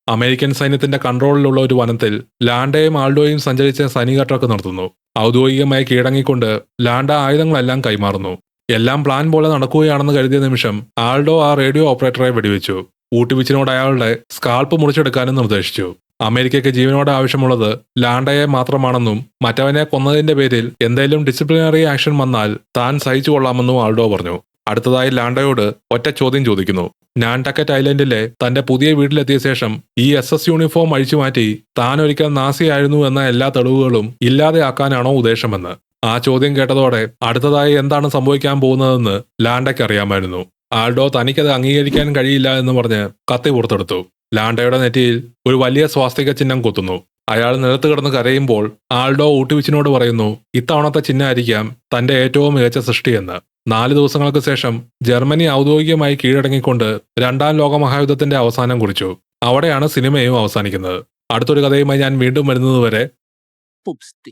അമേരിക്കൻ സൈന്യത്തിന്റെ കൺട്രോളിലുള്ള ഒരു വനത്തിൽ ലാൻഡയും ആൾഡോയും സഞ്ചരിച്ച സൈനിക ട്രക്ക് നിർത്തുന്നു. ഔദ്യോഗികമായി കീഴടങ്ങിക്കൊണ്ട് ലാൻഡ ആയുധങ്ങളെല്ലാം കൈമാറുന്നു. എല്ലാം പ്ലാൻ പോലെ നടക്കുകയാണെന്ന് കരുതിയ നിമിഷം ആൾഡോ ആ റേഡിയോ ഓപ്പറേറ്ററെ വെടിവെച്ചു. ഊട്ടിവിച്ചിനോട് അയാളുടെ സ്കാൾപ്പ് മുറിച്ചെടുക്കാനും നിർദ്ദേശിച്ചു. അമേരിക്കയ്ക്ക് ജീവനോട് ആവശ്യമുള്ളത് ലാൻഡയെ മാത്രമാണെന്നും മറ്റവനെ കൊന്നതിന്റെ പേരിൽ എന്തെങ്കിലും ഡിസിപ്ലിനറി ആക്ഷൻ വന്നാൽ താൻ സഹിച്ചു കൊള്ളാമെന്നും ആൾഡോ പറഞ്ഞു. അടുത്തതായി ലാൻഡയോട് ഒറ്റ ചോദ്യം ചോദിക്കുന്നു. നാൻടക്കറ്റ് ഐലൻഡിലെ തന്റെ പുതിയ വീട്ടിലെത്തിയ ശേഷം ഈ SS യൂണിഫോം അഴിച്ചുമാറ്റി താൻ ഒരിക്കൽ നാസിയായിരുന്നു എന്ന എല്ലാ തെളിവുകളും ഇല്ലാതെയാക്കാനാണോ ഉദ്ദേശമെന്ന്. ആ ചോദ്യം കേട്ടതോടെ അടുത്തതായി എന്താണ് സംഭവിക്കാൻ പോകുന്നതെന്ന് ലാൻഡയ്ക്ക് അറിയാമായിരുന്നു. ആൾഡോ തനിക്കത് അംഗീകരിക്കാൻ കഴിയില്ല എന്ന് പറഞ്ഞ് കത്തി പുറത്തെടുത്തു. ലാൻഡയുടെ നെറ്റിയിൽ ഒരു വലിയ സ്വാസ്തിക ചിഹ്നം കൊത്തുന്നു. അയാൾ നിലത്ത് കിടന്ന് കരയുമ്പോൾ ആൾഡോ ഊട്ടിവിച്ചിനോട് പറയുന്നു ഇത്തവണത്തെ ചിഹ്നമായിരിക്കാം തന്റെ ഏറ്റവും മികച്ച സൃഷ്ടിയെന്ന്. 4 ദിവസങ്ങൾക്ക് ശേഷം ജർമ്മനി ഔദ്യോഗികമായി കീഴടങ്ങിക്കൊണ്ട് രണ്ടാം ലോകമഹായുദ്ധത്തിന്റെ അവസാനം കുറിച്ചു. അവിടെയാണ് സിനിമയും അവസാനിക്കുന്നത്. അടുത്തൊരു കഥയുമായി ഞാൻ വീണ്ടും വരുന്നതുവരെ Pupsti.